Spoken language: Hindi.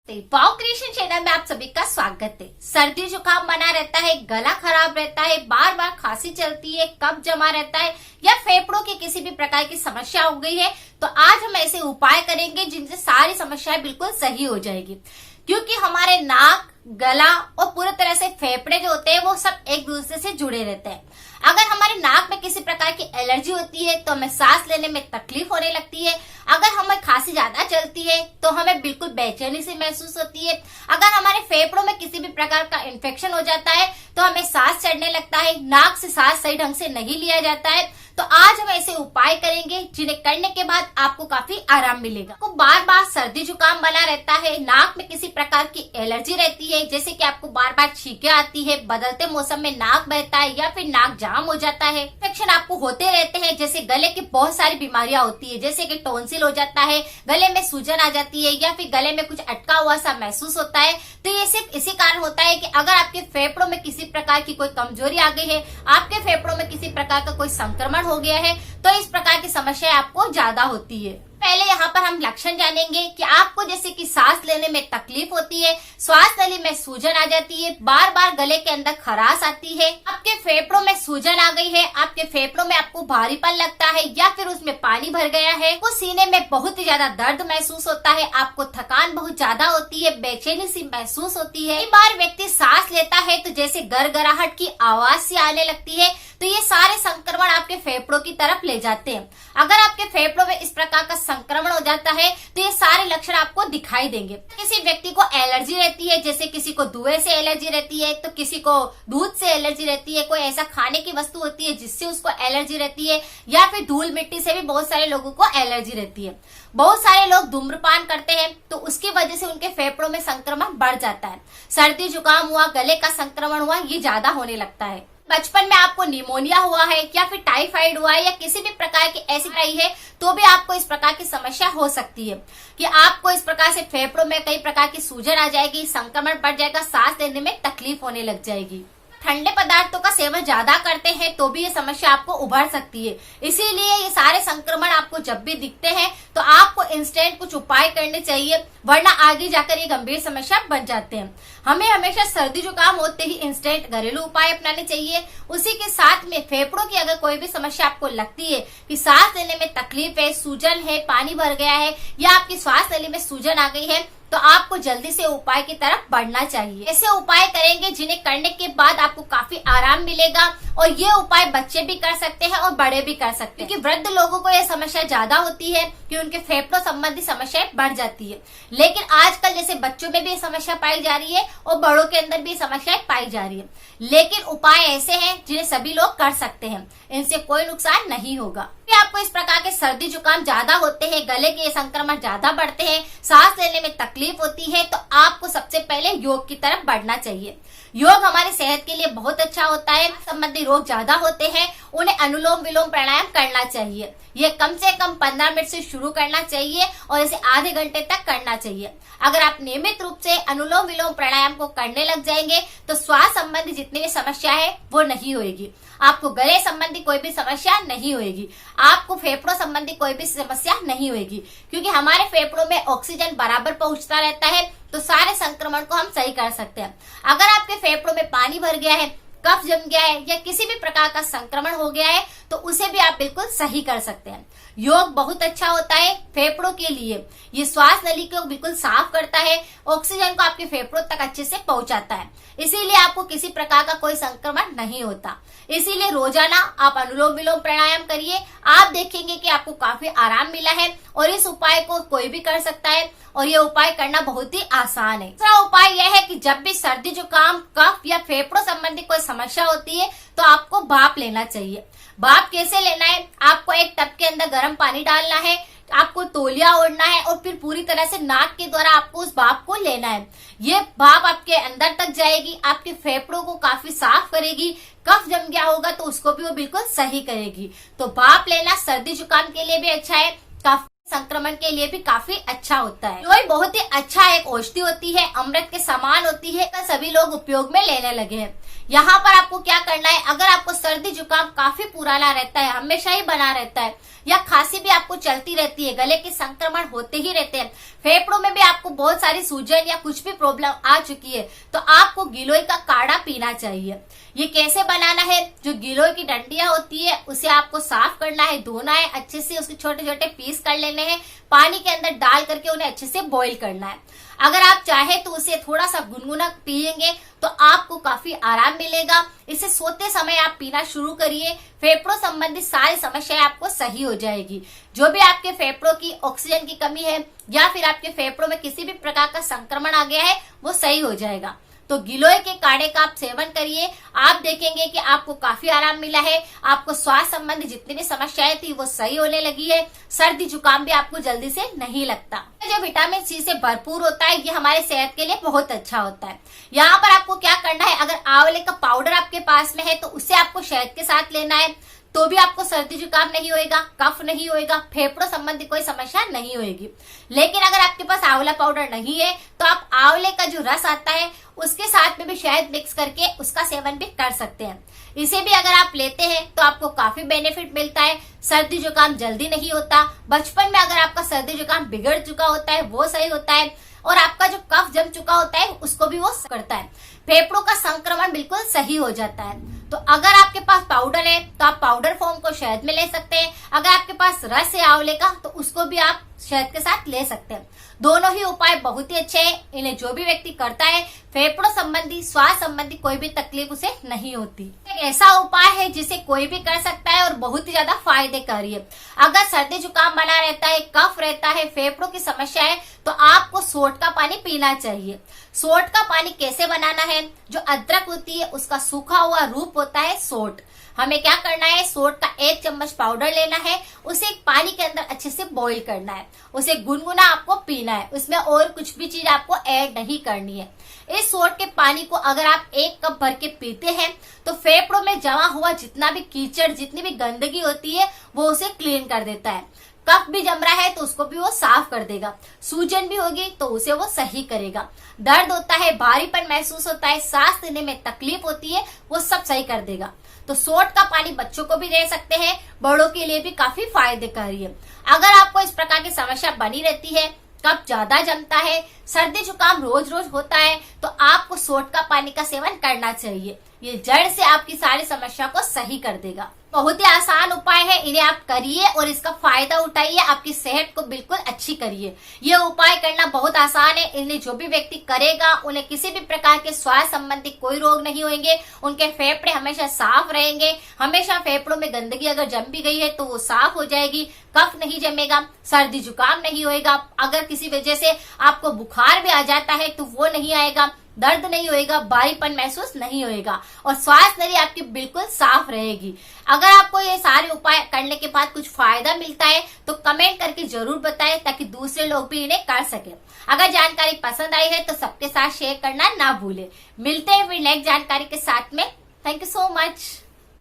वाव क्रिएशन चैनल में आप सभी का स्वागत है। सर्दी जुकाम बना रहता है, गला खराब रहता है, बार बार खांसी चलती है, कफ जमा रहता है या फेफड़ों की किसी भी प्रकार की समस्या हो गई है, तो आज हम ऐसे उपाय करेंगे जिनसे सारी समस्याएं बिल्कुल सही हो जाएगी। क्योंकि हमारे नाक, गला और पूरी तरह से फेफड़े जो होते हैं वो सब एक दूसरे से जुड़े रहते हैं। अगर हमारे नाक में किसी प्रकार की एलर्जी होती है तो हमें सांस लेने में तकलीफ होने लगती है। अगर हमें खांसी ज्यादा चलती है तो हमें बिल्कुल बेचैनी सी महसूस होती है। अगर हमारे फेफड़ों में किसी भी प्रकार का इन्फेक्शन हो जाता है तो हमें सांस चढ़ने लगता है, नाक से सांस सही ढंग से नहीं लिया जाता है। तो आज हम ऐसे उपाय करेंगे जिन्हें करने के बाद आपको काफी आराम मिलेगा। आपको बार बार सर्दी जुकाम बना रहता है, नाक में किसी प्रकार की एलर्जी रहती है, जैसे कि आपको बार बार छींकें आती है, बदलते मौसम में नाक बहता है या फिर नाक जाम हो जाता है, इन्फेक्शन आपको होते रहते हैं, जैसे गले की बहुत सारी बीमारियां होती है, जैसे कि टॉन्सिल हो जाता है, गले में सूजन आ जाती है या फिर गले में कुछ अटका हुआ सा महसूस होता है, तो ये सिर्फ इसी कारण होता है कि अगर आपके फेफड़ों में किसी प्रकार की कोई कमजोरी आ गई है, आपके फेफड़ों में किसी प्रकार का कोई संक्रमण हो गया है, तो इस प्रकार की समस्या आपको ज्यादा होती है। पहले यहाँ पर हम लक्षण जानेंगे कि आपको जैसे कि सांस लेने में तकलीफ होती है, श्वास नली में सूजन आ जाती है, बार बार गले के अंदर खराश आती है, आपके फेफड़ों में सूजन आ गई है, आपके फेफड़ों में आपको भारीपन लगता है या फिर उसमें पानी भर गया है, आपको सीने में बहुत ही ज्यादा दर्द महसूस होता है, आपको थकान बहुत ज्यादा होती है, बेचैनी सी महसूस होती है, कई बार व्यक्ति सांस लेता है तो जैसे गड़गड़ाहट की आवाज सी आने लगती है, तो ये सारे संक्रमण आपके फेफड़ों की तरफ ले जाते हैं। अगर आपके फेफड़ों में इस प्रकार का संक्रमण हो जाता है तो ये सारे लक्षण आपको दिखाई देंगे। किसी व्यक्ति को एलर्जी रहती है, जैसे किसी को धुएं से एलर्जी रहती है, तो किसी को दूध से एलर्जी रहती है, कोई ऐसा खाने की वस्तु होती है जिससे उसको एलर्जी रहती है, या फिर धूल मिट्टी से भी बहुत सारे लोगों को एलर्जी रहती है। बहुत सारे लोग धूम्रपान करते हैं तो उसकी वजह से उनके फेफड़ों में संक्रमण बढ़ जाता है। सर्दी जुकाम हुआ, गले का संक्रमण हुआ, ये ज्यादा होने लगता है। बचपन में आपको निमोनिया हुआ है या फिर टाइफाइड हुआ है या किसी भी प्रकार की ऐसी रही है तो भी आपको इस प्रकार की समस्या हो सकती है कि आपको इस प्रकार से फेफड़ों में कई प्रकार की सूजन आ जाएगी, संक्रमण बढ़ जाएगा, सांस लेने में तकलीफ होने लग जाएगी। ठंडे पदार्थों का सेवन ज्यादा करते हैं तो भी ये समस्या आपको उभर सकती है। इसीलिए ये सारे संक्रमण आपको जब भी दिखते हैं तो आपको इंस्टेंट कुछ उपाय करने चाहिए, वरना आगे जाकर ये गंभीर समस्या बन जाते हैं। हमें हमेशा सर्दी जुकाम होते ही इंस्टेंट घरेलू उपाय अपनाने चाहिए। उसी के साथ में फेफड़ों की अगर कोई भी समस्या आपको लगती है कि सांस लेने में तकलीफ है, सूजन है, पानी भर गया है या आपकी श्वास नली में सूजन आ गई है, तो आपको जल्दी से उपाय की तरफ बढ़ना चाहिए। ऐसे उपाय करेंगे जिन्हें करने के बाद आपको काफी आराम मिलेगा, और ये उपाय बच्चे भी कर सकते हैं और बड़े भी कर सकते हैं, क्योंकि वृद्ध लोगों को यह समस्या ज्यादा होती है कि उनके फेफड़ों संबंधी समस्याएं बढ़ जाती है। लेकिन आजकल जैसे बच्चों में भी ये समस्या पाई जा रही है और बड़ों के अंदर भी समस्याएं पाई जा रही है, लेकिन उपाय ऐसे हैं जिन्हें सभी लोग कर सकते हैं, इनसे कोई नुकसान नहीं होगा। आपको इस प्रकार के सर्दी जुकाम ज्यादा होते हैं, गले के संक्रमण ज्यादा बढ़ते हैं, सांस लेने में तकलीफ होती है, तो आपको सबसे पहले योग की तरफ बढ़ना चाहिए। योग हमारी सेहत के लिए बहुत अच्छा होता है। संबंधी रोग ज्यादा होते हैं उन्हें अनुलोम विलोम प्राणायाम करना चाहिए। ये कम से कम 15 मिनट से शुरू करना चाहिए और इसे आधे घंटे तक करना चाहिए। अगर आप नियमित रूप से अनुलोम विलोम प्राणायाम को करने लग जाएंगे तो श्वास संबंधी जितनी भी समस्या है वो नहीं होगी, आपको गले संबंधी कोई भी समस्या नहीं होगी, आपको फेफड़ों संबंधी कोई भी समस्या नहीं होगी, क्योंकि हमारे फेफड़ों में ऑक्सीजन बराबर पहुंचता रहता है, तो सारे संक्रमण को हम सही कर सकते हैं। अगर आपके फेफड़ों में पानी भर गया है, कफ जम गया है या किसी भी प्रकार का संक्रमण हो गया है तो उसे भी आप बिल्कुल सही कर सकते हैं। योग बहुत अच्छा होता है फेफड़ों के लिए, ये श्वास नली को बिल्कुल साफ करता है, ऑक्सीजन को आपके फेफड़ों तक अच्छे से पहुंचाता है, इसीलिए आपको किसी प्रकार का कोई संक्रमण नहीं होता। इसीलिए रोजाना आप अनुलोम विलोम प्राणायाम करिए, आप देखेंगे कि आपको काफी आराम मिला है और इस उपाय को कोई भी कर सकता है और ये उपाय करना बहुत ही आसान है। दूसरा उपाय यह है कि जब भी सर्दी जुकाम, कफ या फेफड़ों संबंधी कोई समस्या होती है तो आपको भाप लेना चाहिए। भाप कैसे लेना है? आपको एक टब के अंदर गर्म पानी डालना है, आपको तौलिया ओढ़ना है और फिर पूरी तरह से नाक के द्वारा आपको उस भाप को लेना है। ये भाप आपके अंदर तक जाएगी, आपके फेफड़ों को काफी साफ करेगी, कफ जम गया होगा तो उसको भी वो बिल्कुल सही करेगी। तो भाप लेना सर्दी जुकाम के लिए भी अच्छा है, कफ संक्रमण के लिए भी काफी अच्छा होता है। लोई बहुत ही अच्छा एक औषधि होती है, अमृत के समान होती है, सभी लोग उपयोग में लेने लगे हैं। यहाँ पर आपको क्या करना है, अगर आपको सर्दी जुकाम काफी पुराना रहता है, हमेशा ही बना रहता है, या खांसी भी आपको चलती रहती है, गले के संक्रमण होते ही रहते हैं, फेफड़ों में भी आपको बहुत सारी सूजन या कुछ भी प्रॉब्लम आ चुकी है, तो आपको गिलोय का काढ़ा पीना चाहिए। ये कैसे बनाना है, जो गिलोय की डंडियां होती है उसे आपको साफ करना है, धोना है अच्छे से, उसके छोटे छोटे पीस कर लेने हैं, पानी के अंदर डाल करके उन्हें अच्छे से बॉईल करना है। अगर आप चाहे तो उसे थोड़ा सा गुनगुना पिएंगे तो आपको काफी आराम मिलेगा। इसे सोते समय आप पीना शुरू करिए, फेफड़ों संबंधित सारी समस्याएं आपको सही हो जाएगी। जो भी आपके फेफड़ों की ऑक्सीजन की कमी है या फिर आपके फेफड़ों में किसी भी प्रकार का संक्रमण आ गया है वो सही हो जाएगा। तो गिलोय के काढ़े का आप सेवन करिए, आप देखेंगे कि आपको काफी आराम मिला है, आपको स्वास्थ्य संबंधी जितनी भी समस्याएं थी वो सही होने लगी है, सर्दी जुकाम भी आपको जल्दी से नहीं लगता। जो विटामिन सी से भरपूर होता है ये हमारे सेहत के लिए बहुत अच्छा होता है। यहाँ पर आपको क्या करना है, अगर आंवले का पाउडर आपके पास में है तो उसे आपको शहद के साथ लेना है, तो भी आपको सर्दी जुकाम नहीं होएगा, कफ नहीं होएगा, फेफड़ों संबंधी कोई समस्या नहीं होएगी। लेकिन अगर आपके पास आंवला पाउडर नहीं है तो आप आंवले का जो रस आता है उसके साथ में भी शहद मिक्स करके उसका सेवन भी कर सकते हैं। इसे भी अगर आप लेते हैं तो आपको काफी बेनिफिट मिलता है, सर्दी जुकाम जल्दी नहीं होता। बचपन में अगर आपका सर्दी जुकाम बिगड़ चुका होता है वो सही होता है, और आपका जो कफ जम चुका होता है उसको भी वो करता है, फेफड़ों का संक्रमण बिल्कुल सही हो जाता है। तो अगर आपके पास पाउडर है तो आप पाउडर फॉर्म को शहद में ले सकते हैं, अगर आपके पास रस है आंवले का तो उसको भी आप शहद के साथ ले सकते हैं। दोनों ही उपाय बहुत ही अच्छे हैं, इन्हें जो भी व्यक्ति करता है फेफड़ों संबंधी स्वास्थ्य संबंधी कोई भी तकलीफ उसे नहीं होती। एक ऐसा उपाय है जिसे कोई भी कर सकता है और बहुत ही ज्यादा फायदेकारी है। अगर सर्दी जुकाम बना रहता है, कफ रहता है, फेफड़ों की समस्या है तो आपको सोट का पानी पीना चाहिए। सोट का पानी कैसे बनाना है, जो अदरक होती है उसका सूखा हुआ रूप होता है सोट। हमें क्या करना है, सोट का 1 चम्मच पाउडर लेना है, उसे एक पानी के अंदर अच्छे से बॉईल करना है, उसे गुनगुना आपको पीना है, उसमें और कुछ भी चीज आपको ऐड नहीं करनी है। इस सोट के पानी को अगर आप 1 कप भर के पीते हैं तो फेफड़ों में जमा हुआ जितना भी कीचड़, जितनी भी गंदगी होती है वो उसे क्लीन कर देता है। कफ भी जम रहा है तो उसको भी वो साफ कर देगा, सूजन भी होगी तो उसे वो सही करेगा, दर्द होता है, भारीपन महसूस होता है, सांस लेने में तकलीफ होती है, वो सब सही कर देगा। तो सोट का पानी बच्चों को भी दे सकते हैं, बड़ों के लिए भी काफी फायदेकारी है। अगर आपको इस प्रकार की समस्या बनी रहती है, कफ ज्यादा जमता है, सर्दी जुकाम रोज रोज होता है, तो आपको सोट का पानी का सेवन करना चाहिए। ये जड़ से आपकी सारी समस्या को सही कर देगा। बहुत ही आसान उपाय है, इन्हें आप करिए और इसका फायदा उठाइए, आपकी सेहत को बिल्कुल अच्छी करिए। ये उपाय करना बहुत आसान है, इन्हें जो भी व्यक्ति करेगा उन्हें किसी भी प्रकार के स्वास्थ्य संबंधी कोई रोग नहीं होंगे, उनके फेफड़े हमेशा साफ रहेंगे, हमेशा फेफड़ों में गंदगी अगर जम भी गई है तो वो साफ हो जाएगी, कफ नहीं जमेगा, सर्दी जुकाम नहीं होएगा, अगर किसी वजह से आपको बुखार भी आ जाता है तो वो नहीं आएगा, दर्द नहीं होएगा, भारीपन महसूस नहीं होएगा और श्वास नली आपकी बिल्कुल साफ रहेगी। अगर आपको ये सारे उपाय करने के बाद कुछ फायदा मिलता है तो कमेंट करके जरूर बताएं ताकि दूसरे लोग भी इन्हें कर सके। अगर जानकारी पसंद आई है तो सबके साथ शेयर करना ना भूले। मिलते हैं फिर नेक्स्ट जानकारी के साथ में। Thank you so much.